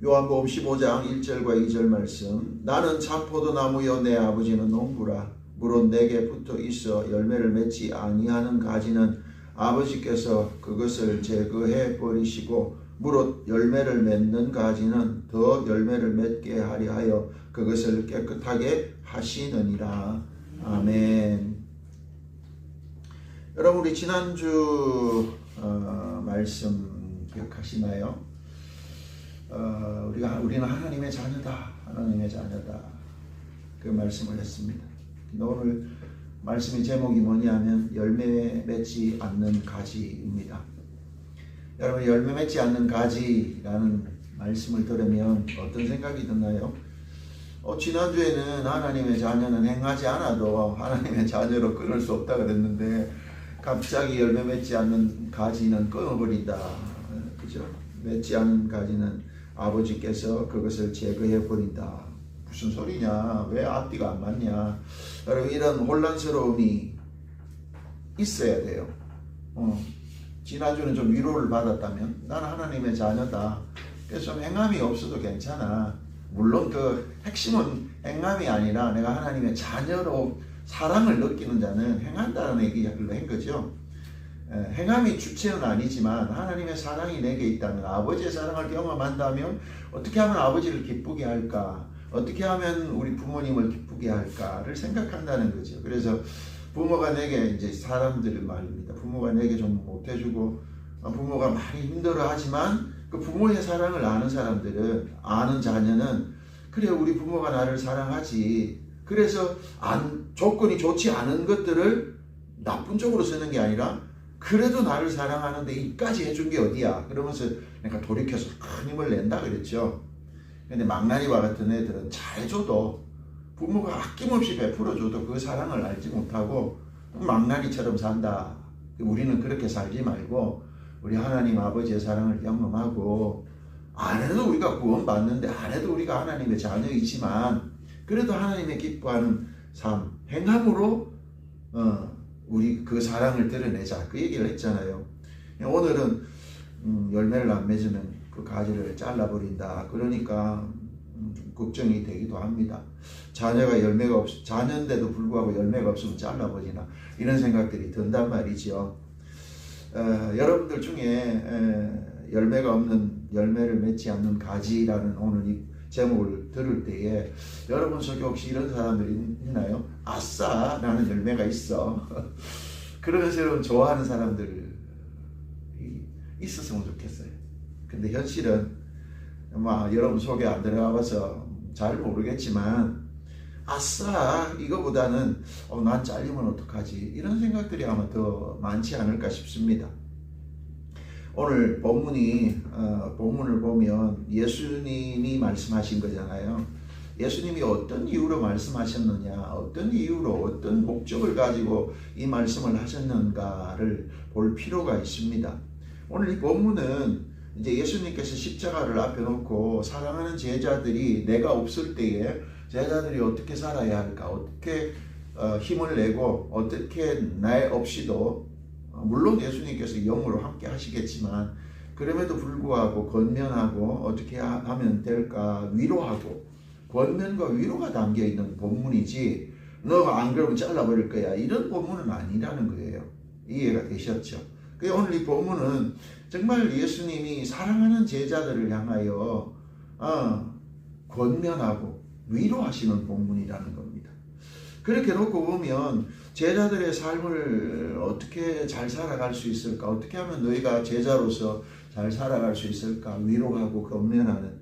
요한복음 15장 1절과 2절 말씀. 나는 참포도나무여 내 아버지는 농부라. 물은 내게 붙어 있어 열매를 맺지 아니하는 가지는 아버지께서 그것을 제거해 버리시고 무릇 열매를 맺는 가지는 더 열매를 맺게 하려 하여 그것을 깨끗하게 하시느니라. 아멘. 여러분, 우리 지난주 말씀 기억하시나요? 우리는 하나님의 자녀다. 하나님의 자녀다. 그 말씀을 했습니다. 오늘 말씀의 제목이 뭐냐면 열매 맺지 않는 가지입니다. 여러분, 열매 맺지 않는 가지라는 말씀을 들으면 어떤 생각이 드나요? 지난주에는 하나님의 자녀는 행하지 않아도 하나님의 자녀로 끊을 수 없다 그랬는데 갑자기 열매 맺지 않는 가지는 끊어버린다. 그죠? 맺지 않는 가지는 아버지께서 그것을 제거해 버린다. 무슨 소리냐? 왜 앞뒤가 안 맞냐? 여러분, 이런 혼란스러움이 있어야 돼요. 지난주는 좀 위로를 받았다면 나는 하나님의 자녀다. 그래서 좀 행함이 없어도 괜찮아. 물론 그 핵심은 행함이 아니라 내가 하나님의 자녀로 사랑을 느끼는 자는 행한다는 얘기를 한 거죠. 행함이 주체는 아니지만 하나님의 사랑이 내게 있다면, 아버지의 사랑을 경험한다면 어떻게 하면 아버지를 기쁘게 할까? 어떻게 하면 우리 부모님을 기쁘게 할까를 생각한다는 거죠. 그래서 부모가 내게, 이제 사람들 말입니다. 부모가 내게 좀 못해주고 부모가 많이 힘들어하지만 그 부모의 사랑을 아는 사람들은, 아는 자녀는 그래 우리 부모가 나를 사랑하지. 그래서 조건이 좋지 않은 것들을 나쁜 쪽으로 쓰는 게 아니라 그래도 나를 사랑하는데 이까지 해준 게 어디야? 그러면서 내가 돌이켜서 큰 힘을 낸다 그랬죠. 근데 망나니와 같은 애들은 잘해줘도, 부모가 아낌없이 베풀어줘도 그 사랑을 알지 못하고 망나니처럼 산다. 우리는 그렇게 살지 말고 우리 하나님 아버지의 사랑을 경험하고, 안 해도 우리가 구원받는데 안 해도 우리가 하나님의 자녀이지만 그래도 하나님의 기뻐하는 삶, 행함으로 우리 그 사랑을 드러내자. 그 얘기를 했잖아요. 오늘은 열매를 안 맺으면 그 가지를 잘라버린다. 그러니까 좀 걱정이 되기도 합니다. 자녀가 열매가 자녀인데도 불구하고 열매가 없으면 잘라버리나, 이런 생각들이 든단 말이죠. 여러분들 중에 열매가 없는, 열매를 맺지 않는 가지라는 오늘 이 제목을 들을 때에 여러분 속에 혹시 이런 사람들이 있나요? 아싸, 나는 열매가 있어. 그러면서 여러분 좋아하는 사람들이 있었으면 좋겠어요. 근데 현실은 여러분 속에 안 들어가봐서 잘 모르겠지만 아싸, 이거보다는 난 잘리면 어떡하지, 이런 생각들이 아마 더 많지 않을까 싶습니다. 오늘 본문을 보면 예수님이 말씀하신 거잖아요. 예수님이 어떤 이유로 말씀하셨느냐, 어떤 이유로, 어떤 목적을 가지고 이 말씀을 하셨는가를 볼 필요가 있습니다. 오늘 이 본문은 이제 예수님께서 십자가를 앞에 놓고 사랑하는 제자들이 내가 없을 때에 제자들이 어떻게 살아야 할까, 어떻게 힘을 내고 어떻게 나 없이도, 물론 예수님께서 영으로 함께 하시겠지만 그럼에도 불구하고 권면하고 어떻게 하면 될까, 위로하고, 권면과 위로가 담겨있는 본문이지 너가 안 그러면 잘라버릴 거야, 이런 본문은 아니라는 거예요. 이해가 되셨죠? 오늘 이 본문은 정말 예수님이 사랑하는 제자들을 향하여 권면하고 위로하시는 본문이라는 겁니다. 그렇게 놓고 보면 제자들의 삶을 어떻게 잘 살아갈 수 있을까, 어떻게 하면 너희가 제자로서 잘 살아갈 수 있을까, 위로하고 권면하는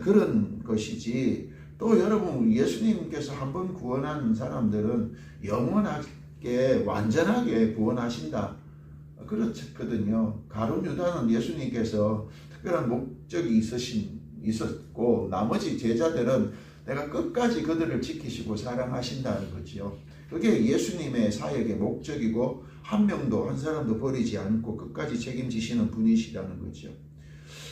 그런 것이지, 또 여러분 예수님께서 한번 구원한 사람들은 영원하게 완전하게 구원하신다 그렇거든요. 가룟 유다는 예수님께서 특별한 목적이 있었고 나머지 제자들은 내가 끝까지 그들을 지키시고 사랑하신다는 거죠. 그게 예수님의 사역의 목적이고 한 명도, 한 사람도 버리지 않고 끝까지 책임지시는 분이시라는 거죠.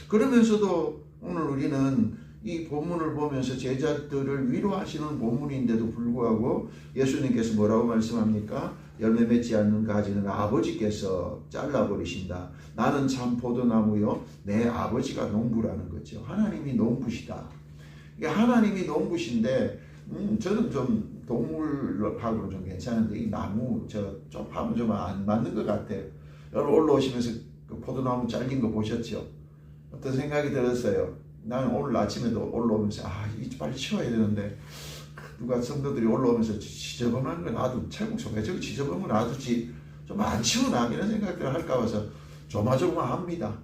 그러면서도 오늘 우리는 이 본문을 보면서 제자들을 위로하시는 본문인데도 불구하고 예수님께서 뭐라고 말씀합니까? 열매 맺지 않는 가지는 아버지께서 잘라버리신다. 나는 참 포도나무요 내 아버지가 농부라는 거죠. 하나님이 농부시다. 이게 하나님이 농부신데 저는 좀 동물하고는 좀 괜찮은데 이 나무 좀 하면 좀 안 맞는 것 같아요. 여러분 올라오시면서 그 포도나무 잘린 거 보셨죠? 어떤 생각이 들었어요. 나는 오늘 아침에도 올라오면서 이거 빨리 치워야 되는데 누가 성도들이 올라오면서 지저분한 거 놔두면 철국서 왜 저기 지저분한 거 놔두지 좀 안 치우나 이런 생각들을 할까 봐서 조마조마합니다.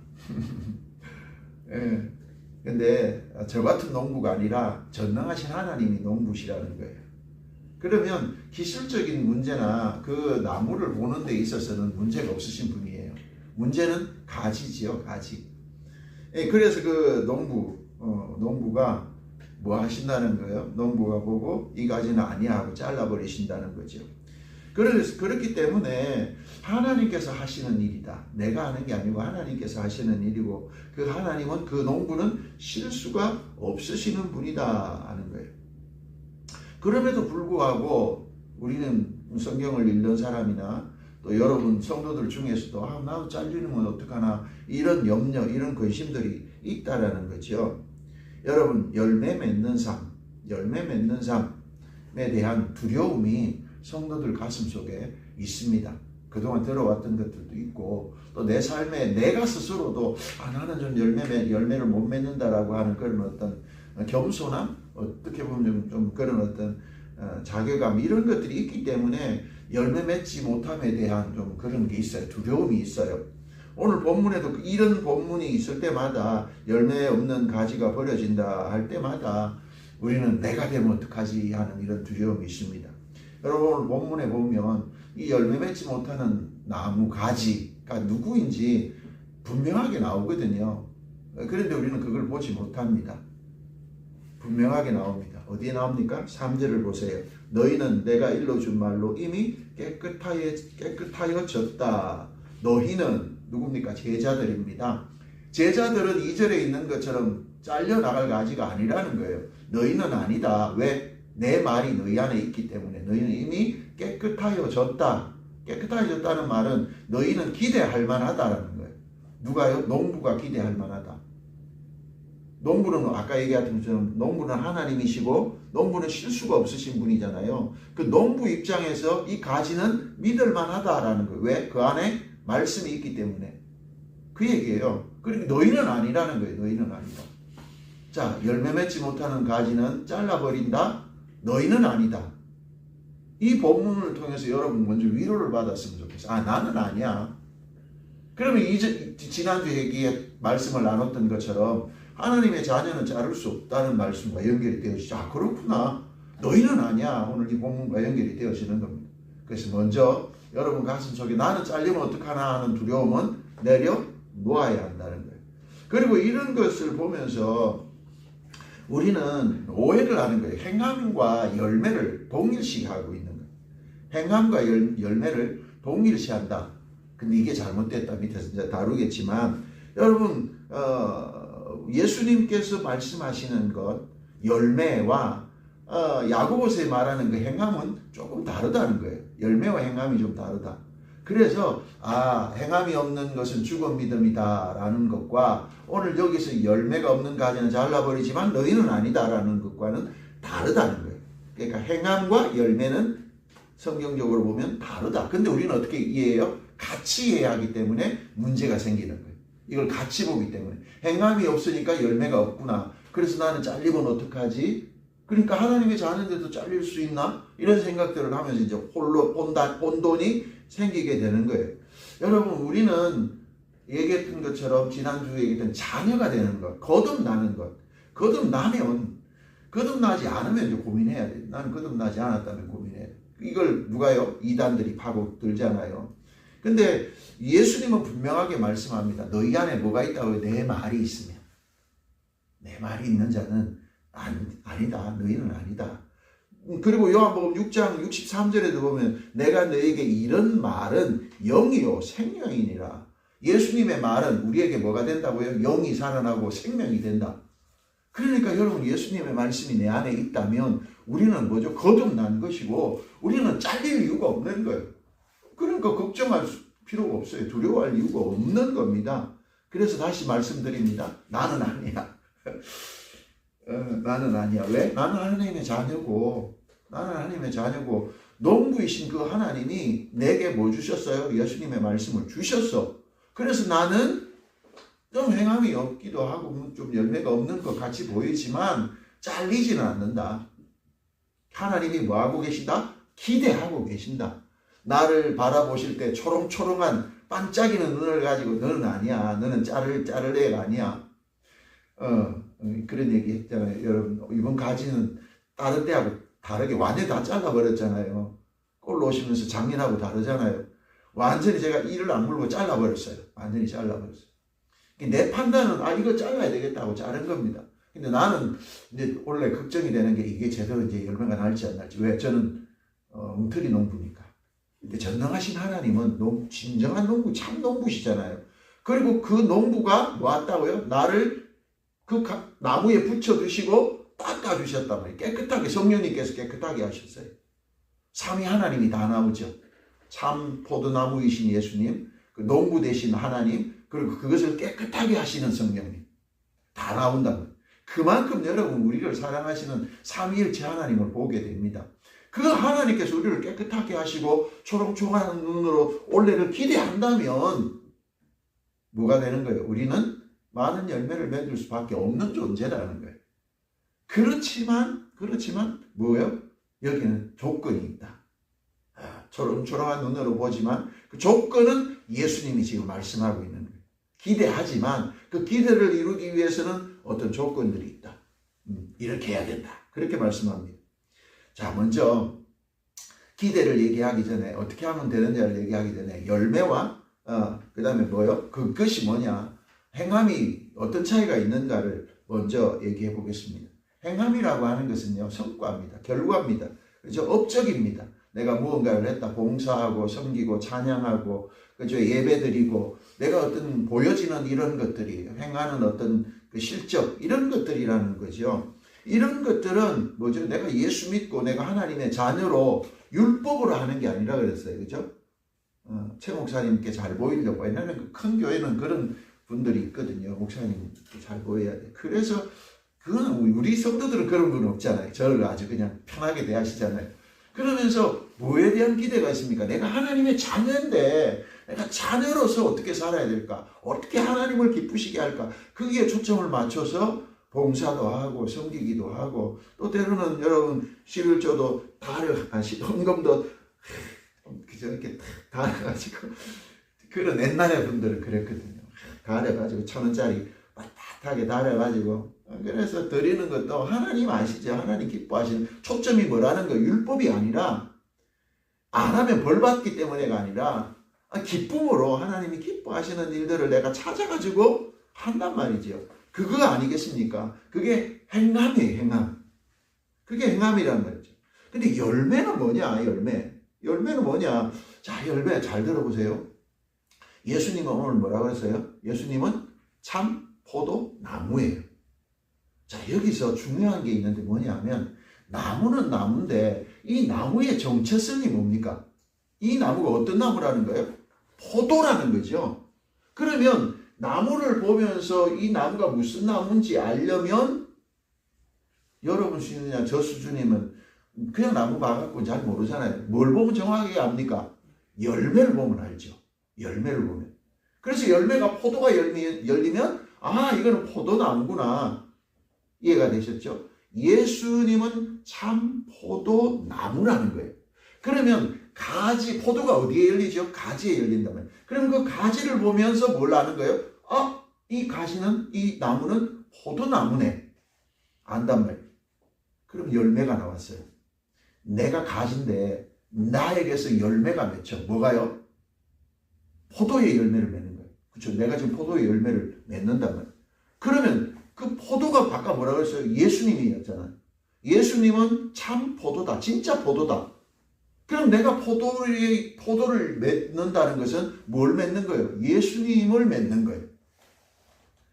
예. 근데 저 같은 농부가 아니라 전능하신 하나님이 농부시라는 거예요. 그러면 기술적인 문제나 그 나무를 보는 데 있어서는 문제가 없으신 분이에요. 문제는 가지지요, 가지. 예, 그래서 그 농부가 뭐 하신다는 거예요? 농부가 보고 이 가지는 아니야 하고 잘라버리신다는 거죠. 그렇기 때문에 하나님께서 하시는 일이다. 내가 하는 게 아니고 하나님께서 하시는 일이고 그 하나님은 그 농부는 실수가 없으시는 분이다 하는 거예요. 그럼에도 불구하고 우리는 성경을 읽는 사람이나 또 여러분 성도들 중에서도 나도 잘리는 건 어떡하나 이런 염려 이런 근심들이 있다라는 거죠. 여러분 열매 맺는 삶에 대한 두려움이 성도들 가슴 속에 있습니다. 그동안 들어왔던 것들도 있고 또 내 삶에 내가 스스로도 나는 좀 열매를 못 맺는다라고 하는 그런 어떤 겸손함 어떻게 보면 좀 그런 어떤 자괴감 이런 것들이 있기 때문에 열매 맺지 못함에 대한 좀 그런 게 있어요. 두려움이 있어요. 오늘 본문에도 이런 본문이 있을 때마다 열매 없는 가지가 버려진다 할 때마다 우리는 내가 되면 어떡하지 하는 이런 두려움이 있습니다. 여러분 오늘 본문에 보면 이 열매 맺지 못하는 나무 가지가 누구인지 분명하게 나오거든요. 그런데 우리는 그걸 보지 못합니다. 분명하게 나옵니다. 어디에 나옵니까? 3절을 보세요. 너희는 내가 일러준 말로 이미 깨끗하여졌다. 너희는 누굽니까? 제자들입니다. 제자들은 2절에 있는 것처럼 잘려나갈 가지가 아니라는 거예요. 너희는 아니다. 왜? 내 말이 너희 안에 있기 때문에 너희는 이미 깨끗하여졌다. 깨끗하여졌다는 말은 너희는 기대할 만하다라는 거예요. 누가요? 농부가 기대할 만하다. 농부는 아까 얘기했던 것처럼 농부는 하나님이시고 농부는 실수가 없으신 분이잖아요. 그 농부 입장에서 이 가지는 믿을 만하다라는 거예요. 왜? 그 안에 말씀이 있기 때문에. 그 얘기예요. 그러니까 너희는 아니라는 거예요. 너희는 아니다. 자, 열매 맺지 못하는 가지는 잘라버린다. 너희는 아니다. 이 본문을 통해서 여러분 먼저 위로를 받았으면 좋겠어요. 나는 아니야. 그러면 지난주 얘기에 말씀을 나눴던 것처럼 하나님의 자녀는 자를 수 없다는 말씀과 연결이 되어지죠. 그렇구나. 너희는 아니야. 오늘 이 본문과 연결이 되어지는 겁니다. 그래서 먼저 여러분 가슴 속에 나는 잘리면 어떡하나 하는 두려움은 내려놓아야 한다는 거예요. 그리고 이런 것을 보면서 우리는 오해를 하는 거예요. 행함과 열매를 동일시하고 있는 거예요. 행함과 열매를 동일시한다. 근데 이게 잘못됐다. 밑에서 이제 다루겠지만 여러분 예수님께서 말씀하시는 것 열매와 야고보서에 말하는 그 행함은 조금 다르다는 거예요. 열매와 행함이 좀 다르다. 그래서 행함이 없는 것은 죽은 믿음이다 라는 것과 오늘 여기서 열매가 없는 가지는 잘라버리지만 너희는 아니다 라는 것과는 다르다는 거예요. 그러니까 행함과 열매는 성경적으로 보면 다르다. 근데 우리는 어떻게 이해해요? 같이 이해하기 때문에 문제가 생기는 거예요. 이걸 같이 보기 때문에 행함이 없으니까 열매가 없구나. 그래서 나는 잘리면 어떡하지? 그러니까 하나님의 자녀인데도 잘릴 수 있나? 이런 생각들을 하면서 이제 혼돈이 생기게 되는 거예요. 여러분 우리는 얘기했던 것처럼 지난주에 얘기했던 자녀가 되는 것, 거듭나는 것. 거듭나지 않으면 이제 고민해야 돼. 나는 거듭나지 않았다면 고민해야 돼. 이걸 누가요? 이단들이 파고들잖아요. 근데 예수님은 분명하게 말씀합니다. 너희 안에 뭐가 있다고? 내 말이 있으면. 내 말이 있는 자는 아니다. 너희는 아니다. 그리고 요한복음 6장 63절에도 보면 내가 너에게 이런 말은 영이요 생명이니라. 예수님의 말은 우리에게 뭐가 된다고요? 영이 살아나고 생명이 된다. 그러니까 여러분 예수님의 말씀이 내 안에 있다면 우리는 뭐죠? 거듭난 것이고 우리는 잘릴 이유가 없는 거예요. 그러니까 걱정할 필요가 없어요. 두려워할 이유가 없는 겁니다. 그래서 다시 말씀드립니다. 나는 아니야. 나는 아니야. 왜? 나는 하나님의 자녀고, 나는 하나님의 자녀고, 농부이신 그 하나님이 내게 뭐 주셨어요? 예수님의 말씀을 주셨어. 그래서 나는 좀 행함이 없기도 하고 좀 열매가 없는 것 같이 보이지만 잘리지는 않는다. 하나님이 뭐 하고 계신다? 기대하고 계신다. 나를 바라보실 때 초롱초롱한 반짝이는 눈을 가지고 너는 아니야. 너는 자를 애가 아니야. 그런 얘기 했잖아요. 여러분, 이번 가지는 다른 때하고 다르게 완전히 다 잘라버렸잖아요. 꼴 오시면서 작년하고 다르잖아요. 완전히 제가 이를 안 물고 잘라버렸어요. 완전히 잘라버렸어요. 내 판단은 이거 잘라야 되겠다고 자른 겁니다. 근데 나는 이제 원래 걱정이 되는 게 이게 제대로 이제 열매가 날지 안 날지. 왜? 저는 엉터리 농부니까. 근데 전능하신 하나님은 진정한 농부, 참 농부시잖아요. 그리고 그 농부가 뭐 왔다고요? 나를 그 나무에 붙여주시고 닦아주셨단 말이에요. 깨끗하게, 성령님께서 깨끗하게 하셨어요. 삼위 하나님이 다 나오죠. 참 포도나무이신 예수님, 그 농부 되신 하나님, 그리고 그것을 깨끗하게 하시는 성령님. 다 나온단 말이에요. 그만큼 여러분 우리를 사랑하시는 삼위일체 하나님을 보게 됩니다. 그 하나님께서 우리를 깨끗하게 하시고 초롱초롱한 눈으로 올해를 기대한다면 뭐가 되는 거예요? 우리는 많은 열매를 맺을 수밖에 없는 존재라는 거예요. 그렇지만 뭐예요? 여기는 조건이 있다. 초롱초롱한 눈으로 보지만 그 조건은 예수님이 지금 말씀하고 있는 거예요. 기대하지만 그 기대를 이루기 위해서는 어떤 조건들이 있다. 이렇게 해야 된다. 그렇게 말씀합니다. 자, 먼저 기대를 얘기하기 전에 어떻게 하면 되느냐를 얘기하기 전에 열매와 그 다음에 뭐요? 그것이 뭐냐? 행함이 어떤 차이가 있는가를 먼저 얘기해 보겠습니다. 행함이라고 하는 것은요, 성과입니다. 결과입니다. 그죠? 업적입니다. 내가 무언가를 했다. 봉사하고 섬기고 찬양하고 그죠? 예배드리고 내가 어떤 보여지는 이런 것들이 행하는 어떤 그 실적 이런 것들이라는 거죠. 이런 것들은 뭐죠? 내가 예수 믿고 내가 하나님의 자녀로 율법으로 하는 게 아니라 그랬어요. 그죠? 최 목사님께 잘 보이려고. 왜냐하면 큰 교회는 그런 분들이 있거든요. 목사님 잘 보여야 돼. 그래서 그건 우리 성도들은 그런 분 없잖아요. 저를 아주 그냥 편하게 대하시잖아요. 그러면서 뭐에 대한 기대가 있습니까? 내가 하나님의 자녀인데 내가 자녀로서 어떻게 살아야 될까? 어떻게 하나님을 기쁘시게 할까? 거기에 초점을 맞춰서 봉사도 하고 섬기기도 하고 또 때로는 여러분 11조도 헌금도 이렇게 가려가지고 그런 옛날의 분들은 그랬거든요. 가려가지고 1,000원짜리 빠듯하게 달아가지고 그래서 드리는 것도 하나님 아시죠? 하나님 기뻐하시는 초점이 뭐라는 거예요? 율법이 아니라 안 하면 벌 받기 때문에가 아니라 기쁨으로 하나님이 기뻐하시는 일들을 내가 찾아가지고 한단 말이죠. 그거 아니겠습니까? 그게 행함이에요. 행함. 그게 행함이란 말이죠. 근데 열매는 뭐냐? 열매는 뭐냐? 자, 열매 잘 들어보세요. 예수님은 오늘 뭐라 그랬어요? 예수님은 참 포도나무예요. 자, 여기서 중요한 게 있는데 뭐냐면 나무는 나무인데 이 나무의 정체성이 뭡니까? 이 나무가 어떤 나무라는 거예요? 포도라는 거죠. 그러면 나무를 보면서 이 나무가 무슨 나무인지 알려면 여러분 수준이나 저 수준이면 그냥 나무 봐갖고 잘 모르잖아요. 뭘 보면 정확하게 압니까? 열매를 보면 알죠. 열매를 보면. 그래서 열매가 포도가 열리면 이거는 포도나무구나. 이해가 되셨죠? 예수님은 참 포도나무라는 거예요. 그러면 포도가 어디에 열리죠? 가지에 열린단 말이에요. 그럼 그 가지를 보면서 뭘 아는 거예요? 이 나무는 포도나무네. 안단 말이에요. 그럼 열매가 나왔어요. 내가 가지인데 나에게서 열매가 맺혀. 뭐가요? 포도의 열매를 맺는 거예요. 그렇죠? 내가 지금 포도의 열매를 맺는단 말이에요. 그러면 그 포도가 아까 뭐라고 했어요? 예수님이었잖아요. 예수님은 참 포도다. 진짜 포도다. 그럼 내가 포도를 맺는다는 것은 뭘 맺는 거예요? 예수님을 맺는 거예요.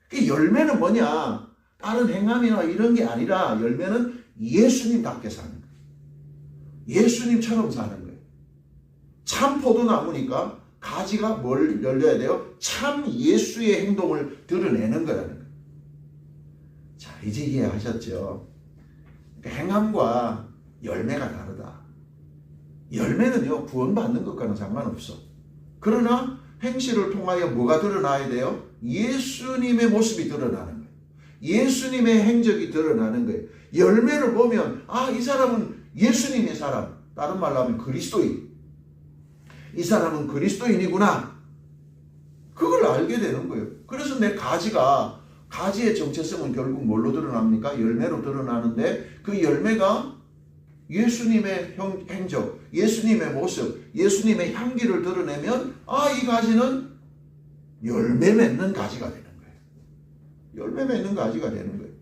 그 열매는 뭐냐? 다른 행함이나 이런 게 아니라 열매는 예수님답게 사는 거예요. 예수님처럼 사는 거예요. 참 포도나무니까 가지가 뭘 열려야 돼요? 참 예수의 행동을 드러내는 거라는 거예요. 자, 이제 이해하셨죠? 행함과 열매가 다르다. 열매는요, 구원받는 것과는 상관없어. 그러나 행실을 통하여 뭐가 드러나야 돼요? 예수님의 모습이 드러나는 거예요. 예수님의 행적이 드러나는 거예요. 열매를 보면 이 사람은 예수님의 사람, 다른 말로 하면 그리스도인. 이 사람은 그리스도인이구나. 그걸 알게 되는 거예요. 그래서 내 가지의 정체성은 결국 뭘로 드러납니까? 열매로 드러나는데 그 열매가 예수님의 행적, 예수님의 모습, 예수님의 향기를 드러내면 이 가지는 열매 맺는 가지가 되는 거예요. 열매 맺는 가지가 되는 거예요.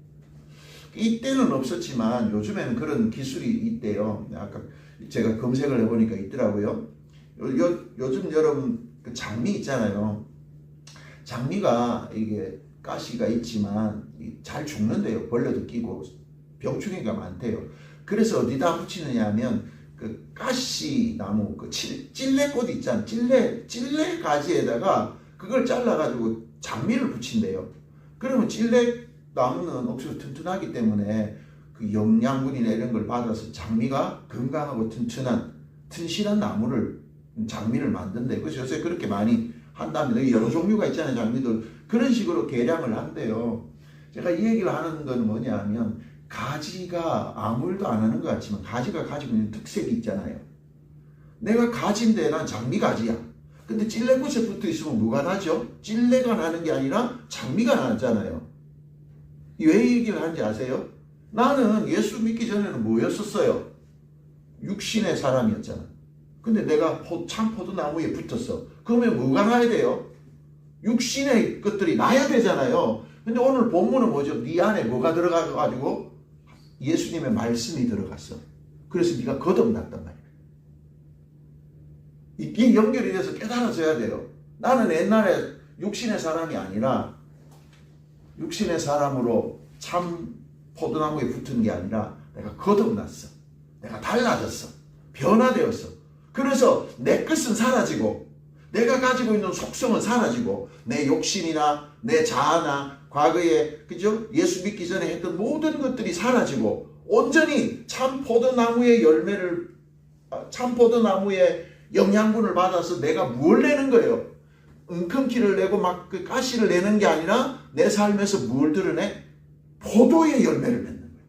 이때는 없었지만 요즘에는 그런 기술이 있대요. 아까 제가 검색을 해보니까 있더라고요. 요즘 여러분 그 장미 있잖아요. 장미가 이게 가시가 있지만 잘 죽는데요. 벌레도 끼고 병충해가 많대요. 그래서 어디다 붙이느냐 하면 그 가시 나무 그 찔레꽃 있잖아요. 찔레 가지에다가 그걸 잘라가지고 장미를 붙인대요. 그러면 찔레 나무는 억수로 튼튼하기 때문에 그 영양분이나 이런 걸 받아서 장미가 건강하고 튼실한 장미를 만든대요. 그래서 요새 그렇게 많이 한답니다. 여러 종류가 있잖아요. 장미들. 그런 식으로 개량을 한대요. 제가 이 얘기를 하는 건 뭐냐 하면 가지가 아무 일도 안 하는 것 같지만 가지가 가지고 있는 특색이 있잖아요. 내가 가지인데 난 장미 가지야. 근데 찔레꽃에 붙어 있으면 뭐가 나죠? 찔레가 나는 게 아니라 장미가 나잖아요. 왜 이 얘기를 하는지 아세요? 나는 예수 믿기 전에는 뭐였었어요? 육신의 사람이었잖아. 근데 내가 참 포도나무에 붙었어. 그러면 뭐가 나야 돼요? 육신의 것들이 나야 되잖아요. 근데 오늘 본문은 뭐죠? 네 안에 뭐가 들어가가지고 예수님의 말씀이 들어갔어. 그래서 네가 거듭났단 말이야. 이게 연결이 돼서 깨달아져야 돼요. 나는 옛날에 육신의 사람이 아니라 육신의 사람으로 참 포도나무에 붙은 게 아니라 내가 거듭났어. 내가 달라졌어. 변화되었어. 그래서 내 것은 사라지고 내가 가지고 있는 속성은 사라지고 내 욕심이나 내 자아나 과거에 그죠? 예수 믿기 전에 했던 모든 것들이 사라지고 온전히 참 포도나무의 참 포도나무의 영양분을 받아서 내가 뭘 내는 거예요? 은큼기를 내고 막 그 가시를 내는 게 아니라 내 삶에서 뭘 드러내? 포도의 열매를 맺는 거예요.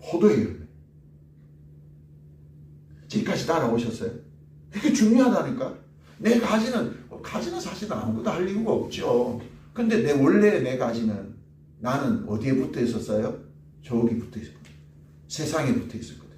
포도의 열매. 지금까지 따라오셨어요? 이게 중요하다니까. 내 가지는 사실 아무것도 할 이유가 없죠. 근데 원래 내 가지는 나는 어디에 붙어 있었어요? 저기 붙어 있었거든. 세상에 붙어 있었거든.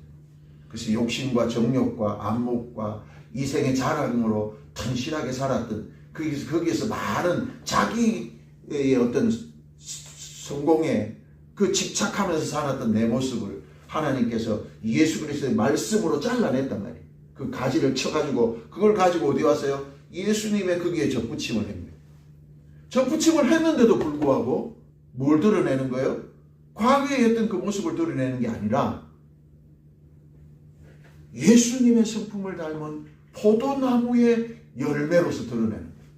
그래서 욕심과 정욕과 안목과 이생의 자랑으로 튼실하게 살았던 거기에서 많은 자기의 어떤 성공에 그 집착하면서 살았던 내 모습을 하나님께서 예수 그리스도의 말씀으로 잘라냈단 말이에요. 그 가지를 쳐가지고 그걸 가지고 어디 왔어요? 예수님의 거기에 접붙임을 한 거예요. 접붙임을 했는데도 불구하고 뭘 드러내는 거예요? 과거에 했던 그 모습을 드러내는 게 아니라 예수님의 성품을 닮은 포도나무의 열매로서 드러내는 거예요.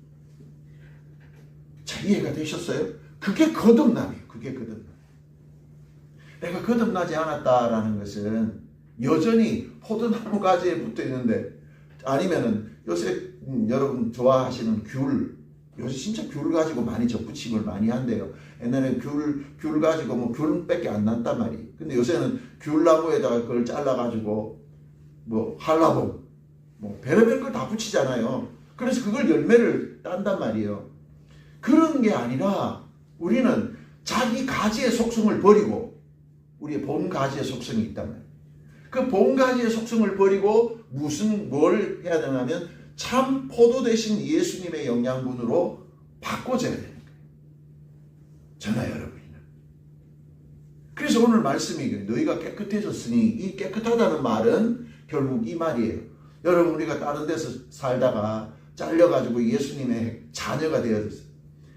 자, 이해가 되셨어요? 그게 거듭남이에요. 그게 거듭남. 내가 거듭나지 않았다라는 것은 여전히 포도나무 가지에 붙어 있는데, 아니면은 요새 여러분 좋아하시는 귤, 요새 진짜 귤 가지고 많이 접붙임을 많이 한대요. 옛날에 귤 가지고 뭐 귤밖에 안 났단 말이에요. 근데 요새는 귤나무에다가 그걸 잘라가지고 뭐 한라봉, 뭐 별의별 걸 다 붙이잖아요. 그래서 그걸 열매를 딴단 말이에요. 그런 게 아니라 우리는 자기 가지의 속성을 버리고 우리의 본 가지의 속성이 있단 말이에요. 그 본 가지의 속성을 버리고 뭘 해야 되냐면 참 포도 대신 예수님의 영양분으로 바꿔줘야 되는 거예요. 저나 여러분이는. 그래서 오늘 말씀이 너희가 깨끗해졌으니, 이 깨끗하다는 말은 결국 이 말이에요. 여러분, 우리가 다른 데서 살다가 잘려가지고 예수님의 자녀가 되어졌어요.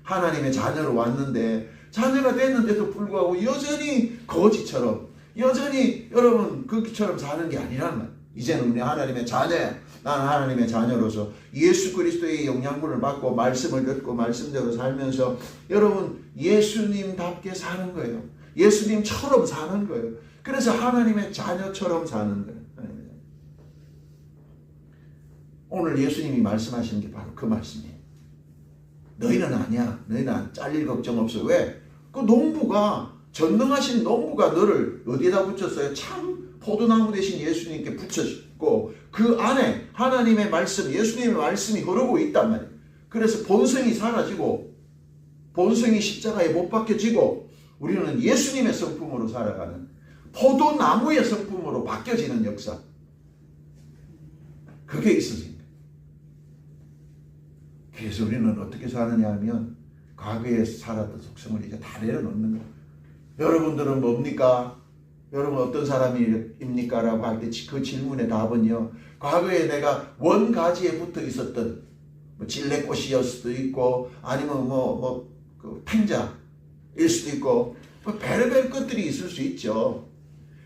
하나님의 자녀로 왔는데, 자녀가 됐는데도 불구하고 여전히 거지처럼, 여전히 여러분 그처럼 사는 게 아니란 말. 이제는 우리 하나님의 자녀야. 나는 하나님의 자녀로서 예수 그리스도의 영양분을 받고 말씀을 듣고 말씀대로 살면서 여러분 예수님답게 사는 거예요. 예수님처럼 사는 거예요. 그래서 하나님의 자녀처럼 사는 거예요. 오늘 예수님이 말씀하시는 게 바로 그 말씀이에요. 너희는 아니야. 너희는 잘릴 걱정 없어. 왜? 그 농부가 전능하신 농부가 너를 어디에다 붙였어요? 참 포도나무 대신 예수님께 붙여주고 그 안에 하나님의 말씀, 예수님의 말씀이 흐르고 있단 말이에요. 그래서 본성이 사라지고 본성이 십자가에 못 박혀지고 우리는 예수님의 성품으로 살아가는 포도나무의 성품으로 바뀌어지는 역사. 그게 있어진 거예요. 그래서 우리는 어떻게 사느냐 하면 과거에 살았던 속성을 이제 다 내려놓는 거예요. 여러분들은 뭡니까? 여러분 어떤 사람입니까? 라고 할 때 그 질문의 답은요. 과거에 내가 원가지에 붙어 있었던 뭐 질레꽃이었을 수도 있고 아니면 그 탱자일 수도 있고 뭐 별의별 것들이 있을 수 있죠.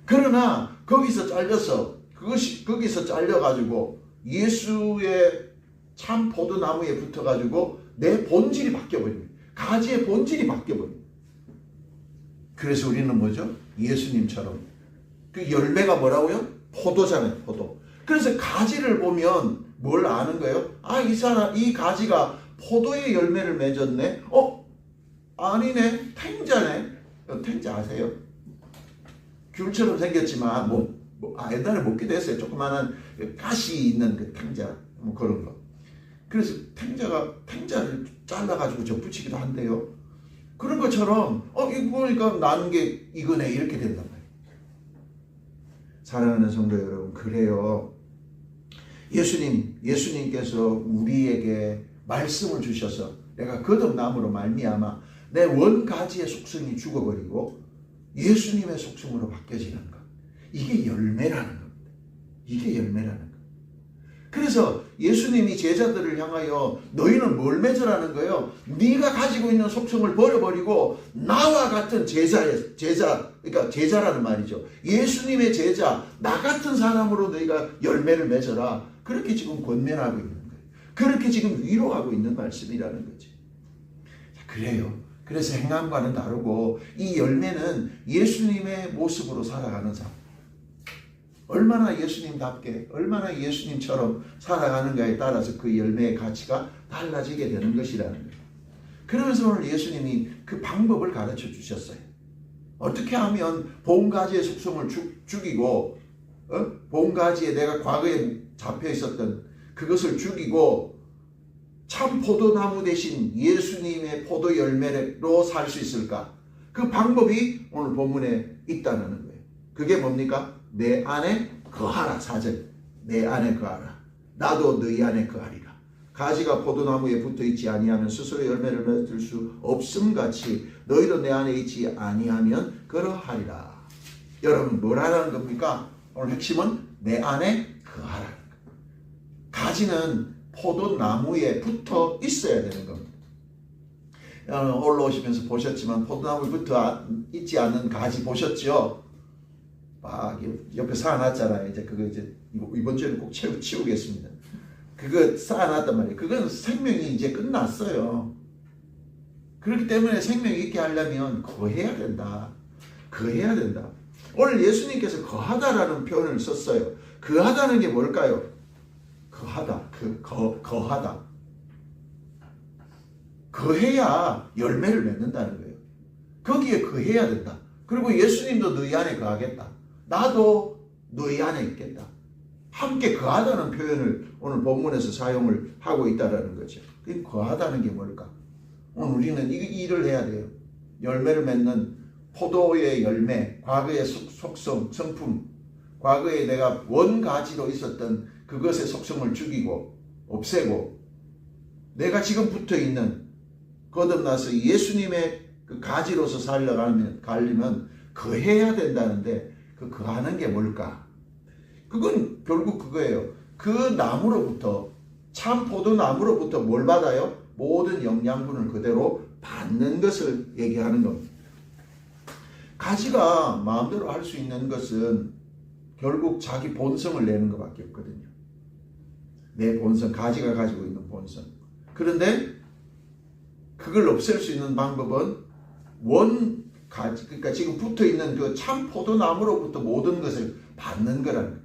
그러나 거기서 잘려서 거기서 잘려가지고 예수의 참 포도나무에 붙어가지고 내 본질이 바뀌어버립니다. 가지의 본질이 바뀌어버립니다. 그래서 우리는 뭐죠? 예수님처럼. 그 열매가 뭐라고요? 포도잖아요, 포도. 그래서 가지를 보면 뭘 아는 거예요? 아, 이 가지가 포도의 열매를 맺었네? 아니네, 탱자네. 탱자 아세요? 귤처럼 생겼지만, 옛날에 먹기도 했어요. 조그마한 가시 있는 그 탱자, 뭐 그런 거. 그래서 탱자를 잘라가지고 저 붙이기도 한대요. 그런 것처럼 이거 보니까 나는 게 이거네 이렇게 된단 말이에요. 사랑하는 성도 여러분, 그래요. 예수님께서 우리에게 말씀을 주셔서 내가 거듭남으로 말미암아 내 원가지의 속성이 죽어버리고 예수님의 속성으로 바뀌어지는 것. 이게 열매라는 겁니다. 이게 열매라는 것. 그래서 예수님이 제자들을 향하여 너희는 뭘 맺으라는 거예요? 네가 가지고 있는 속성을 버려버리고 나와 같은 그러니까 제자라는 말이죠. 예수님의 제자, 나 같은 사람으로 너희가 열매를 맺어라. 그렇게 지금 권면하고 있는 거예요. 그렇게 지금 위로하고 있는 말씀이라는 거지. 그래요. 그래서 행함과는 다르고 이 열매는 예수님의 모습으로 살아가는 삶. 얼마나 예수님답게 얼마나 예수님처럼 살아가는가에 따라서 그 열매의 가치가 달라지게 되는 것이라는 거예요. 그러면서 오늘 예수님이 그 방법을 가르쳐 주셨어요. 어떻게 하면 본가지의 속성을 죽이고 본가지에 내가 과거에 잡혀 있었던 그것을 죽이고 참 포도나무 대신 예수님의 포도 열매로 살 수 있을까? 그 방법이 오늘 본문에 있다는 거예요. 그게 뭡니까? 내 안에 거하라. 4절. 내 안에 거하라. 나도 너희 안에 거하리라. 가지가 포도나무에 붙어있지 아니하면 스스로 열매를 맺을 수 없음같이 너희도 내 안에 있지 아니하면 그러하리라. 여러분 뭘 하라는 겁니까? 오늘 핵심은 내 안에 거하라는 거예요. 가지는 포도나무에 붙어 있어야 되는 겁니다. 올라오시면서 보셨지만 포도나무에 붙어 있지 않는 가지 보셨죠? 막 옆에 쌓아놨잖아요. 이제 그거 이제 이번 주에는 꼭 치우겠습니다. 그거 쌓아놨단 말이에요. 그건 생명이 이제 끝났어요. 그렇기 때문에 생명이 있게 하려면 거해야 된다. 거해야 된다. 오늘 예수님께서 거하다라는 표현을 썼어요. 거하다는 게 뭘까요? 거하다. 거하다. 거해야 열매를 맺는다는 거예요. 거기에 거해야 된다. 그리고 예수님도 너희 안에 거하겠다. 나도 너희 안에 있겠다. 함께 거하다는 표현을 오늘 본문에서 사용을 하고 있다는 거죠. 그 거하다는 게 뭘까? 오늘 우리는 이 일을 해야 돼요. 열매를 맺는 포도의 열매, 과거의 속성, 성품, 과거에 내가 원가지로 있었던 그것의 속성을 죽이고 없애고 내가 지금 붙어있는 거듭나서 예수님의 그 가지로서 가려면 거해야 된다는데 그 거하는 게 뭘까? 그건 결국 그거예요. 그 나무로부터 참 포도나무로부터 뭘 받아요? 모든 영양분을 그대로 받는 것을 얘기하는 겁니다. 가지가 마음대로 할 수 있는 것은 결국 자기 본성을 내는 것밖에 없거든요. 내 본성, 가지가 가지고 있는 본성. 그런데 그걸 없앨 수 있는 방법은 원가지, 그러니까 지금 붙어 있는 그 참 포도나무로부터 모든 것을 받는 거라는 거예요.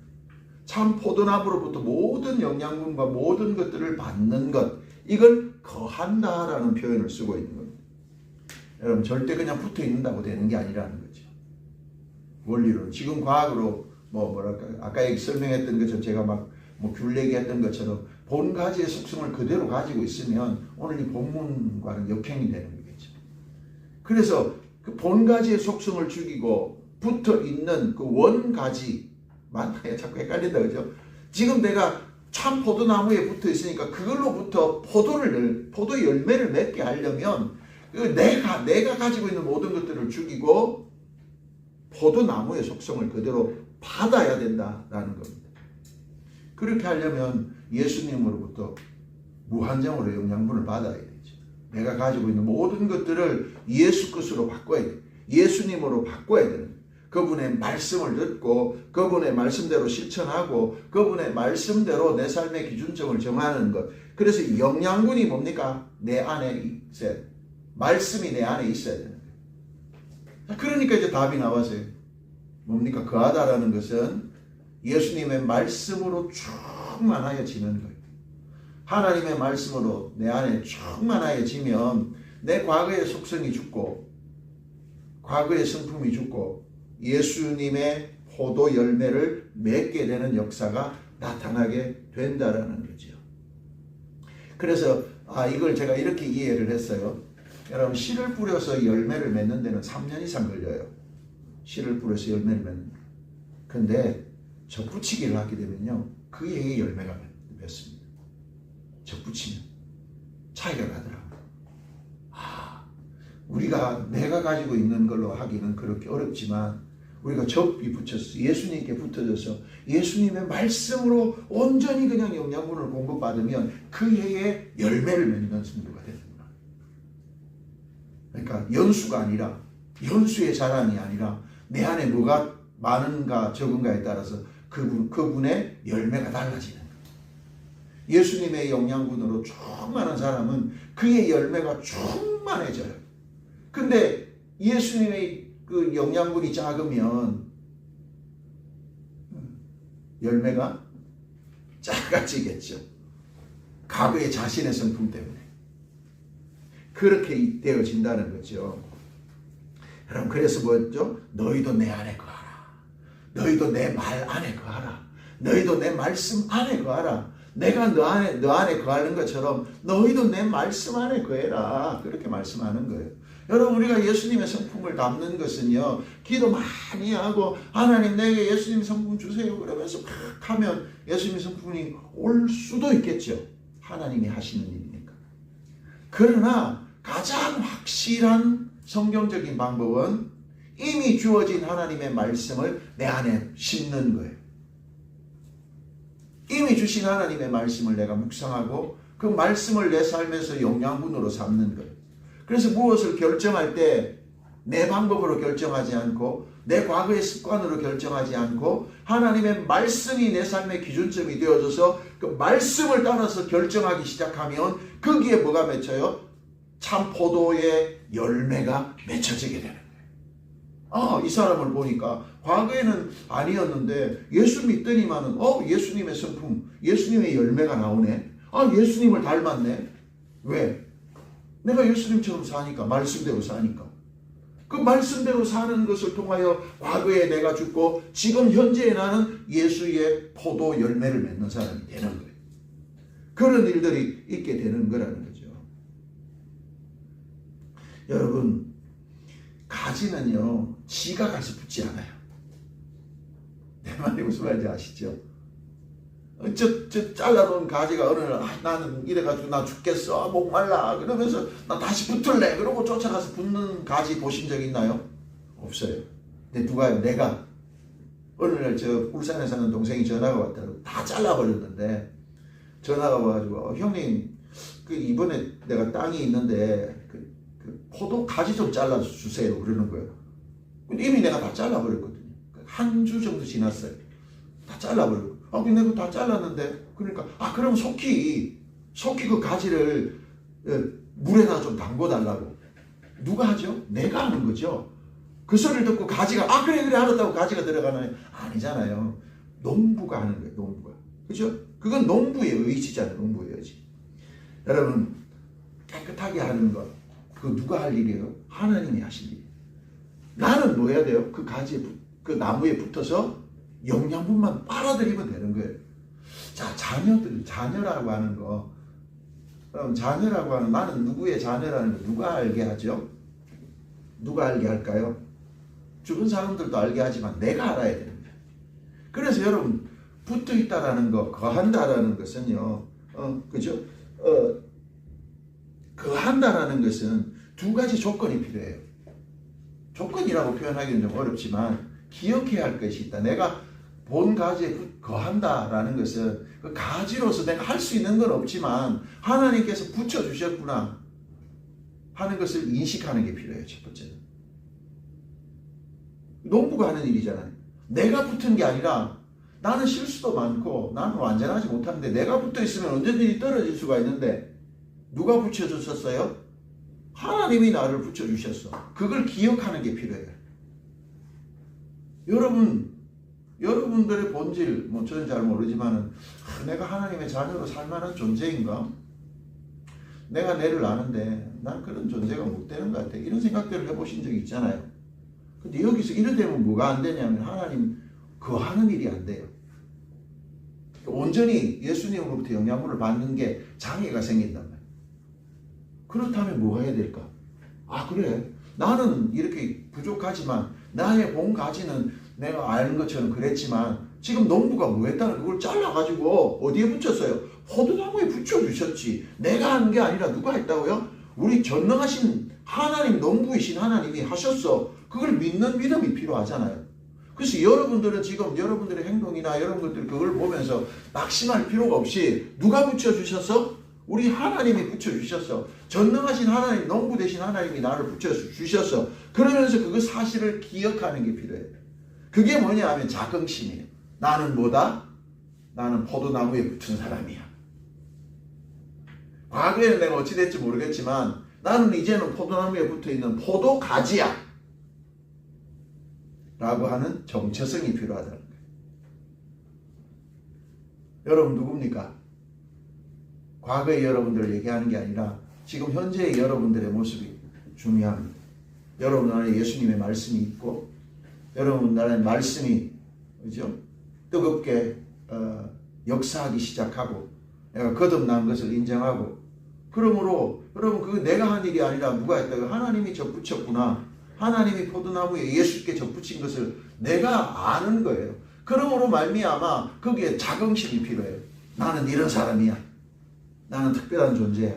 참 포도나무로부터 모든 영양분과 모든 것들을 받는 것, 이걸 거한다라는 표현을 쓰고 있는 겁니다. 여러분, 절대 그냥 붙어 있는다고 되는 게 아니라는 거죠. 원리로 지금 과학으로 뭐랄까 아까 설명했던 것처럼 제가 귤 얘기했던 것처럼 본 가지의 속성을 그대로 가지고 있으면 오늘 이 본문과는 역행이 되는 거겠죠. 그래서 그 본 가지의 속성을 죽이고 붙어 있는 그 원 가지, 맞나요? 자꾸 헷갈린다 그죠? 지금 내가 참 포도나무에 붙어 있으니까 그걸로부터 포도 열매를 맺게 하려면 내가 가지고 있는 모든 것들을 죽이고 포도나무의 속성을 그대로 받아야 된다라는 겁니다. 그렇게 하려면 예수님으로부터 무한정으로 영양분을 받아야 되죠. 내가 가지고 있는 모든 것들을 예수 것으로 바꿔야 돼요. 예수님으로 바꿔야 되는 거예요. 그분의 말씀을 듣고 그분의 말씀대로 실천하고 그분의 말씀대로 내 삶의 기준점을 정하는 것. 그래서 영양분이 뭡니까? 내 안에 있어야 돼요. 말씀이 내 안에 있어야 되는 거예요. 그러니까 이제 답이 나왔어요. 뭡니까? 거하다라는 것은 예수님의 말씀으로 충만하여지는 거예요. 하나님의 말씀으로 내 안에 충만하여지면 내 과거의 속성이 죽고 과거의 성품이 죽고 예수님의 포도 열매를 맺게 되는 역사가 나타나게 된다라는 거죠. 그래서 이걸 제가 이렇게 이해를 했어요. 여러분, 씨를 뿌려서 열매를 맺는 데는 3년 이상 걸려요. 씨를 뿌려서 열매를 맺는 데. 근데 접붙이기를 하게 되면요, 그 해에 열매가 맺습니다. 접붙이면 차이가 나더라고요. 우리가 내가 가지고 있는 걸로 하기는 그렇게 어렵지만 우리가 접이 붙여서 예수님께 붙어져서 예수님의 말씀으로 온전히 그냥 영양분을 공급받으면 그 해에 열매를 맺는 성도가 되는 거예요. 그러니까 연수가 아니라, 연수의 자랑이 아니라 내 안에 뭐가 많은가 적은가에 따라서 그분의 열매가 달라지는 거예요. 예수님의 영양분으로 충만한 사람은 그의 열매가 충만해져요. 근데 예수님의 그 영양분이 작으면 열매가 작아지겠죠. 과거의 자신의 성품 때문에. 그렇게 되어진다는 거죠. 여러분, 그래서 뭐죠? 너희도 내 안에 거하라. 너희도 내 말 안에 거하라. 너희도 내 말씀 안에 거하라. 내가 너 안에 거하는 것처럼 너희도 내 말씀 안에 거해라. 그렇게 말씀하는 거예요. 여러분, 우리가 예수님의 성품을 담는 것은요, 기도 많이 하고 하나님 내게 예수님 성품 주세요 그러면서 막 하면 예수님 성품이 올 수도 있겠죠. 하나님이 하시는 일이니까. 그러나 가장 확실한 성경적인 방법은 이미 주어진 하나님의 말씀을 내 안에 심는 거예요. 이미 주신 하나님의 말씀을 내가 묵상하고 그 말씀을 내 삶에서 영양분으로 삼는 거예요. 그래서 무엇을 결정할 때 내 방법으로 결정하지 않고 내 과거의 습관으로 결정하지 않고 하나님의 말씀이 내 삶의 기준점이 되어져서 그 말씀을 따라서 결정하기 시작하면 거기에 뭐가 맺혀요? 참 포도의 열매가 맺혀지게 되는 거예요. 이 사람을 보니까 과거에는 아니었는데 예수 믿더니만은 예수님의 성품, 예수님의 열매가 나오네. 예수님을 닮았네. 왜? 내가 예수님처럼 사니까, 말씀대로 사니까. 그 말씀대로 사는 것을 통하여 과거에 내가 죽고 지금 현재의 나는 예수의 포도 열매를 맺는 사람이 되는 거예요. 그런 일들이 있게 되는 거라는 거죠. 여러분, 가지는요, 지가 가서 붙지 않아요. 내 말이 무슨 말인지 아시죠? 저 잘라놓은 가지가 어느 날 나는 이래가지고 나 죽겠어, 목말라 그러면서 나 다시 붙을래 그러고 쫓아가서 붙는 가지 보신 적 있나요? 없어요. 근데 누가요? 내가 어느 날 저 울산에 사는 동생이 전화가 왔다고 다 잘라버렸는데 전화가 와가지고 형님 그 이번에 내가 땅이 있는데 그 포도 가지 좀 잘라주세요 그러는 거예요. 근데 이미 내가 다 잘라버렸거든요. 한 주 정도 지났어요. 다 잘라버리고. 근데 그거 다 잘랐는데, 그러니까, 그럼 속히 그 가지를 물에다 좀 담궈달라고. 누가 하죠? 내가 하는 거죠. 그 소리를 듣고 가지가, 그래, 알았다고 가지가 들어가는, 아니잖아요. 농부가 하는 거예요, 농부가. 그죠? 그건 농부의 의지잖아요, 농부의 의지. 여러분, 깨끗하게 하는 것, 그거 누가 할 일이에요? 하나님이 하실 일. 나는 뭐 해야 돼요? 그 가지에, 그 나무에 붙어서 영양분만 빨아들이면 되는 거예요. 자, 자녀라고 하는 거. 그럼 자녀라고 하는, 나는 누구의 자녀라는 거 누가 알게 하죠? 누가 알게 할까요? 주변 사람들도 알게 하지만 내가 알아야 됩니다. 그래서 여러분, 붙어 있다라는 거, 거한다라는 것은요, 그죠? 거한다라는 것은 두 가지 조건이 필요해요. 조건이라고 표현하기는 좀 어렵지만, 기억해야 할 것이 있다. 내가 본 가지에 거한다라는 것은 그 가지로서 내가 할 수 있는 건 없지만 하나님께서 붙여주셨구나 하는 것을 인식하는 게 필요해요. 첫 번째는. 농부가 하는 일이잖아요. 내가 붙은 게 아니라 나는 실수도 많고 나는 완전하지 못하는데 내가 붙어 있으면 언제든지 떨어질 수가 있는데 누가 붙여주셨어요? 하나님이 나를 붙여주셨어. 그걸 기억하는 게 필요해요. 여러분들의 본질, 저는 잘 모르지만은, 내가 하나님의 자녀로 살만한 존재인가? 내가 내를 아는데, 난 그런 존재가 못 되는 것 같아. 이런 생각들을 해보신 적이 있잖아요. 근데 여기서 이래 되면 뭐가 안 되냐면, 하나님, 그 하는 일이 안 돼요. 온전히 예수님으로부터 영향을 받는 게 장애가 생긴단 말이에요. 그렇다면 뭐 해야 될까? 그래. 나는 이렇게 부족하지만, 나의 본 가지는 내가 아는 것처럼 그랬지만 지금 농부가 뭐 했다는 그걸 잘라가지고 어디에 붙였어요? 포도나무에 붙여주셨지. 내가 하는 게 아니라 누가 했다고요? 우리 전능하신 하나님, 농부이신 하나님이 하셨어. 그걸 믿는 믿음이 필요하잖아요. 그래서 여러분들은 지금 여러분들의 행동이나 여러분들 그걸 보면서 낙심할 필요가 없이 누가 붙여주셨어? 우리 하나님이 붙여주셨어. 전능하신 하나님, 농부 되신 하나님이 나를 붙여주셨어. 그러면서 그 사실을 기억하는 게 필요해요. 그게 뭐냐 하면 자긍심이에요. 나는 뭐다? 나는 포도나무에 붙은 사람이야. 과거에는 내가 어찌 됐지 모르겠지만 나는 이제는 포도나무에 붙어있는 포도가지야 라고 하는 정체성이 필요하다는 거예요. 여러분 누굽니까? 과거의 여러분들을 얘기하는 게 아니라 지금 현재의 여러분들의 모습이 중요합니다. 여러분 안에 예수님의 말씀이 있고 여러분 안에 말씀이 그죠? 뜨겁게 역사하기 시작하고 내가 거듭난 것을 인정하고 그러므로 여러분 그거 내가 한 일이 아니라 누가 했다고 하나님이 접붙였구나. 하나님이 포도나무에 예수께 접붙인 것을 내가 아는 거예요. 그러므로 말미암아 거기에 자긍심이 필요해요. 나는 이런 사람이야. 나는 특별한 존재야.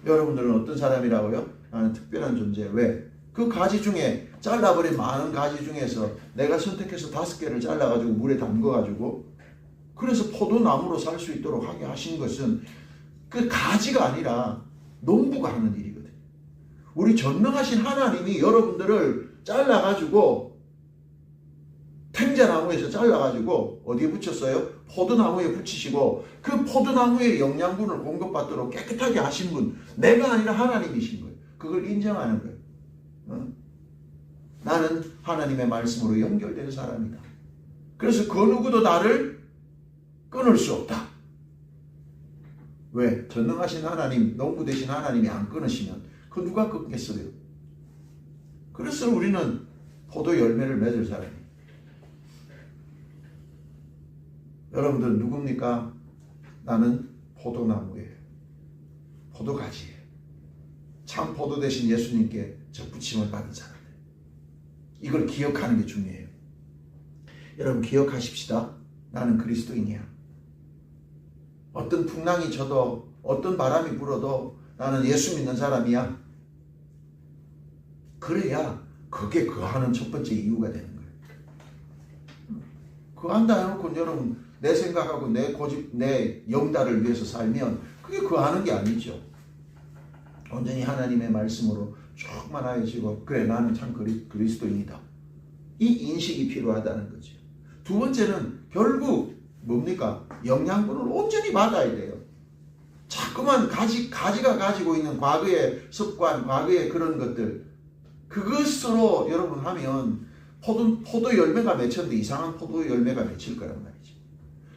여러분들은 어떤 사람이라고요? 나는 특별한 존재야. 왜? 그 가지 중에 잘라버린 많은 가지 중에서 내가 선택해서 5개를 잘라가지고 물에 담궈가지고 그래서 포도나무로 살 수 있도록 하게 하신 것은 그 가지가 아니라 농부가 하는 일이거든요. 우리 전능하신 하나님이 여러분들을 잘라가지고 탱자나무에서 잘라가지고 어디에 붙였어요? 포도나무에 붙이시고 그 포도나무의 영양분을 공급받도록 깨끗하게 하신 분 내가 아니라 하나님이신 거예요. 그걸 인정하는 거예요. 나는 하나님의 말씀으로 연결되는 사람이다. 그래서 그 누구도 나를 끊을 수 없다. 왜? 전능하신 하나님, 농부 되신 하나님이 안 끊으시면 그 누가 끊겠어요? 그래서 우리는 포도 열매를 맺을 사람이에요. 여러분들 누굽니까? 나는 포도나무예요. 포도가지예요. 참 포도 되신 예수님께 접붙임을 받은 사람. 이걸 기억하는 게 중요해요. 여러분 기억하십시다. 나는 그리스도인이야. 어떤 풍랑이 쳐도 어떤 바람이 불어도 나는 예수 믿는 사람이야. 그래야 그게 거하는 첫 번째 이유가 되는 거예요. 거한다 해놓고 여러분 내 생각하고 내 고집, 내 영달을 위해서 살면 그게 거하는 게 아니죠. 온전히 하나님의 말씀으로 충만하여지고 그래 나는 참 그리스도인이다. 이 인식이 필요하다는 거죠. 두 번째는 결국 뭡니까? 영양분을 온전히 받아야 돼요. 자꾸만 가지가 가지고 있는 과거의 습관, 과거의 그런 것들, 그것으로 여러분 하면 포도 열매가 맺혔는데 이상한 포도 열매가 맺힐 거란 말이죠.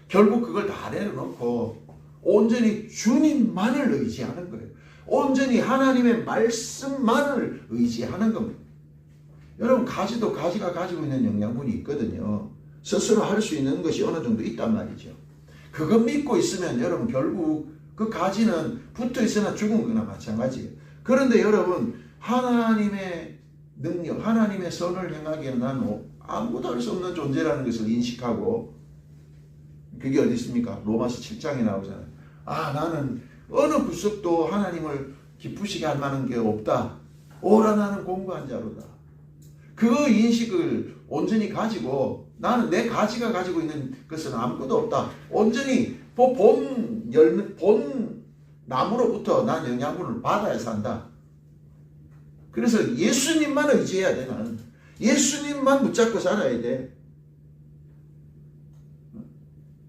결국 그걸 다 내려놓고 온전히 주님만을 의지하는 거예요. 온전히 하나님의 말씀만을 의지하는 겁니다. 여러분 가지도 가지가 가지고 있는 영양분이 있거든요. 스스로 할 수 있는 것이 어느 정도 있단 말이죠. 그거 믿고 있으면 여러분 결국 그 가지는 붙어 있으나 죽은 거나 마찬가지예요. 그런데 여러분 하나님의 능력, 하나님의 선을 행하기에는 나는 아무것도 할 수 없는 존재라는 것을 인식하고, 그게 어디 있습니까? 로마서 7장에 나오잖아요. 나는 어느 구석도 하나님을 기쁘시게 할 만한 게 없다. 오라 나는 공부한 자로다. 그 인식을 온전히 가지고 나는 내 가지가 가지고 있는 것은 아무것도 없다. 온전히 본 나무로부터 난 영양분을 받아야 산다. 그래서 예수님만 의지해야 돼. 나는 예수님만 붙잡고 살아야 돼.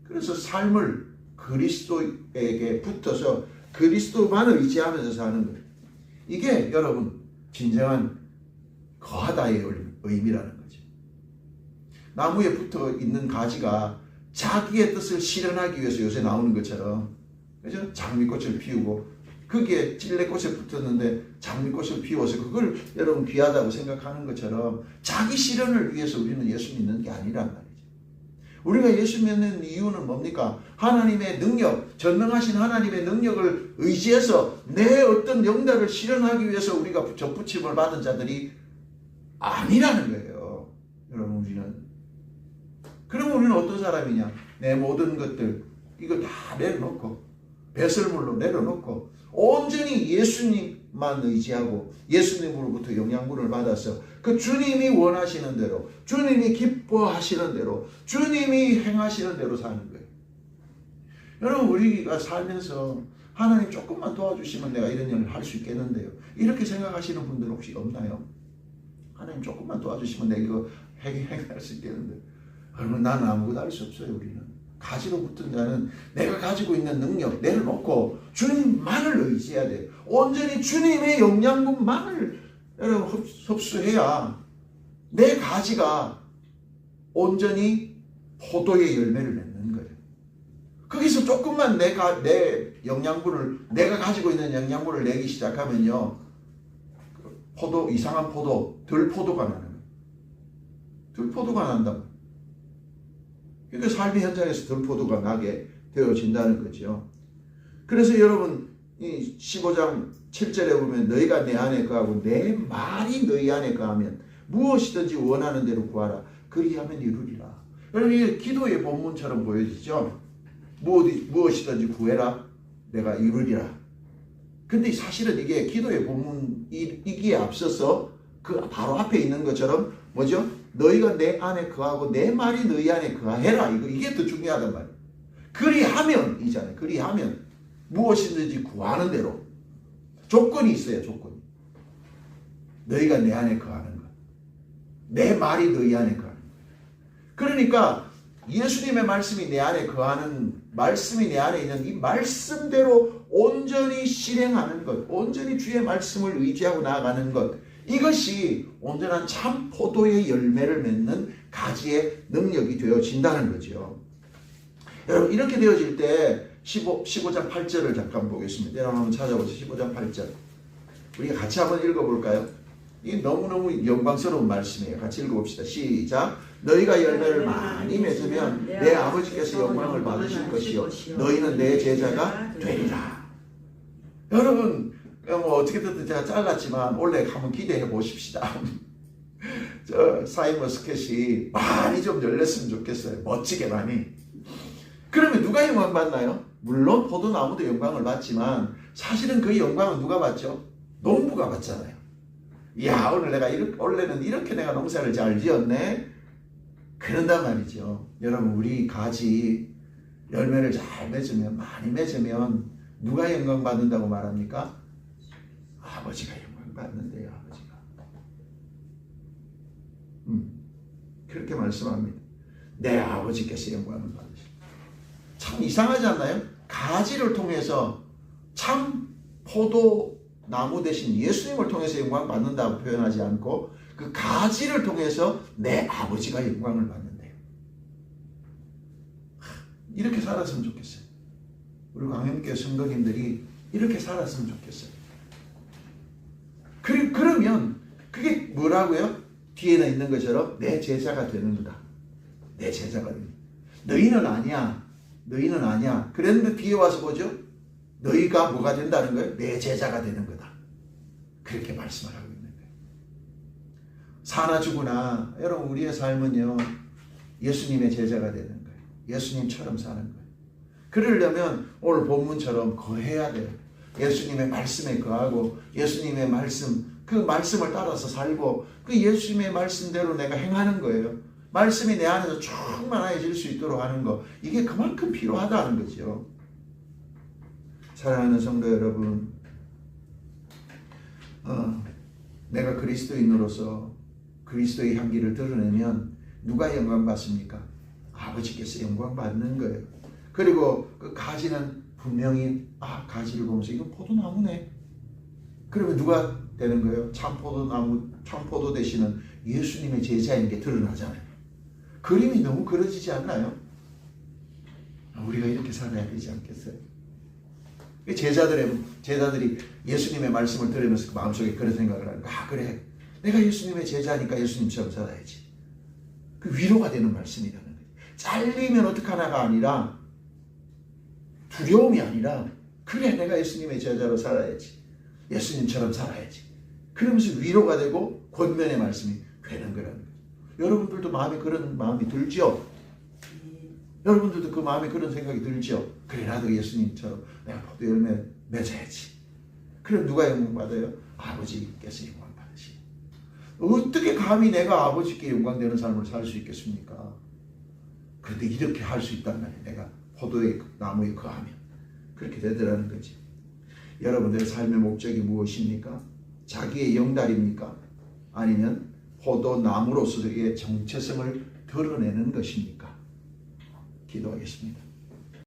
그래서 삶을 그리스도에게 붙어서 그리스도만을 의지하면서 사는 거예요. 이게 여러분 진정한 거하다의 의미라는 거죠. 나무에 붙어 있는 가지가 자기의 뜻을 실현하기 위해서 요새 나오는 것처럼, 그죠? 장미꽃을 피우고 거기에 찔레꽃에 붙었는데 장미꽃을 피워서 그걸 여러분 귀하다고 생각하는 것처럼 자기 실현을 위해서 우리는 예수 믿는 게 아니란 말이죠. 우리가 예수 믿는 이유는 뭡니까? 하나님의 능력, 전능하신 하나님의 능력을 의지해서 내 어떤 영달을 실현하기 위해서 우리가 접붙임을 받은 자들이 아니라는 거예요. 여러분 우리는. 그러면 우리는 어떤 사람이냐? 내 모든 것들 이거 다 내려놓고 배설물로 내려놓고 온전히 예수님만 의지하고 예수님으로부터 영양분을 받아서 그 주님이 원하시는 대로, 주님이 기뻐하시는 대로, 주님이 행하시는 대로 사는 거예요. 여러분 우리가 살면서 하나님 조금만 도와주시면 내가 이런 일을 할 수 있겠는데요. 이렇게 생각하시는 분들 혹시 없나요? 하나님 조금만 도와주시면 내가 이거 행할 수 있겠는데. 여러분 나는 아무것도 할 수 없어요. 우리는. 가지로 붙은 자는 내가 가지고 있는 능력 내려놓고 주님만을 의지해야 돼요. 온전히 주님의 영양분만을 여러분 흡수해야 내 가지가 온전히 포도의 열매를 맺는 거예요. 거기서 조금만 내 영양분을, 내가 가지고 있는 영양분을 내기 시작하면요, 이상한 포도, 들포도가 나는 거예요. 들포도가 난다. 그러니까 삶의 현장에서 들포도가 나게 되어진다는 거죠. 그래서 여러분 이 15장 7절에 보면 너희가 내 안에 거하고 내 말이 너희 안에 거하면 무엇이든지 원하는 대로 구하라. 그리하면 이루리라. 여러분 이게 기도의 본문처럼 보여지죠. 무엇이든지 구해라. 내가 이루리라. 근데 사실은 이게 기도의 본문이기에 앞서서 그 바로 앞에 있는 것처럼 뭐죠? 너희가 내 안에 거하고 내 말이 너희 안에 거하라. 이게 더 중요하단 말이에요. 그리하면 이잖아요. 그리하면 무엇이든지 구하는 대로 조건이 있어요. 조건이. 너희가 내 안에 거하는 것. 내 말이 너희 안에 거하는 것. 그러니까 예수님의 말씀이 내 안에 거하는, 말씀이 내 안에 있는 이 말씀대로 온전히 실행하는 것, 온전히 주의 말씀을 의지하고 나아가는 것, 이것이 온전한 참 포도의 열매를 맺는 가지의 능력이 되어진다는 거죠. 여러분 이렇게 되어질 때 15장 8절을 잠깐 보겠습니다. 여러분 한번 찾아보세요. 15장 8절 우리가 같이 한번 읽어볼까요? 이게 너무너무 영광스러운 말씀이에요. 같이 읽어봅시다. 시작. 너희가 열매를 많이 맺으면 내 아버지께서 영광을 받으실 것이요 너희는 내 제자가 되리라. 여러분 뭐 어떻게든 제가 잘랐지만 원래 한번 기대해 보십시다. 저 사이먼 스캣이 많이 좀 열렸으면 좋겠어요. 멋지게 많이. 그러면 누가 영광 받나요? 물론 포도나무도 영광을 받지만 사실은 그 영광은 누가 받죠? 농부가 받잖아요. 이야 원래는 이렇게 내가 농사를 잘 지었네. 그런단 말이죠. 여러분 우리 가지 열매를 잘 맺으면, 많이 맺으면 누가 영광 받는다고 말합니까? 아버지가 영광 받는데요. 아버지가. 그렇게 말씀합니다. 내 아버지께서 영광을 받으시고. 참 이상하지 않나요? 가지를 통해서 참 포도나무 대신 예수님을 통해서 영광 받는다고 표현하지 않고 그 가지를 통해서 내 아버지가 영광을 받는데요. 이렇게 살았으면 좋겠어요. 우리 광명교회 성도님들이 이렇게 살았으면 좋겠어요. 그러면 그게 뭐라고요? 뒤에는 있는 것처럼 내 제자가 되는 거다. 내 제자가 되는 거다. 너희는 아니야. 너희는 아니야. 그랬는데 뒤에 와서 보죠. 너희가 뭐가 된다는 거예요? 내 제자가 되는 거다. 그렇게 말씀을 하고 있는 거예요. 사나 죽으나 여러분 우리의 삶은요. 예수님의 제자가 되는 거예요. 예수님처럼 사는 거예요. 그러려면 오늘 본문처럼 거해야 돼요. 예수님의 말씀에 거하고 예수님의 말씀 그 말씀을 따라서 살고 그 예수님의 말씀대로 내가 행하는 거예요. 말씀이 내 안에서 충만해질 수 있도록 하는 거 이게 그만큼 필요하다는 거죠. 사랑하는 성도 여러분 내가 그리스도인으로서 그리스도의 향기를 드러내면 누가 영광 받습니까? 아버지께서 영광 받는 거예요. 그리고 그 가지는 분명히 가지를 보면서 이건 포도나무네. 그러면 누가 되는 거예요? 참포도나무, 참포도 되시는 예수님의 제자인 게 드러나잖아요. 그림이 너무 그려지지 않나요? 우리가 이렇게 살아야 되지 않겠어요? 제자들이 예수님의 말씀을 들으면서 그 마음속에 그런 생각을 하는 거야. 그래. 내가 예수님의 제자니까 예수님처럼 살아야지. 그 위로가 되는 말씀이라는 거예요. 잘리면 어떡하나가 아니라 두려움이 아니라 그래 내가 예수님의 제자로 살아야지. 예수님처럼 살아야지. 그러면서 위로가 되고 권면의 말씀이 되는 거라는 거예요. 여러분들도 마음에 그런 마음이 들죠? 여러분들도 그 마음에 그런 생각이 들죠? 그래 나도 예수님처럼 내가 포도 열매 맺어야지. 그럼 누가 영광 받아요? 아버지께서 영광 받으시. 어떻게 감히 내가 아버지께 영광되는 삶을 살 수 있겠습니까? 그런데 이렇게 할 수 있단 말이에요. 내가 포도의 나무에 거하면 그렇게 되더라는 거지. 여러분들의 삶의 목적이 무엇입니까? 자기의 영달입니까? 아니면 포도나무로서의 정체성을 드러내는 것입니까? 기도하겠습니다.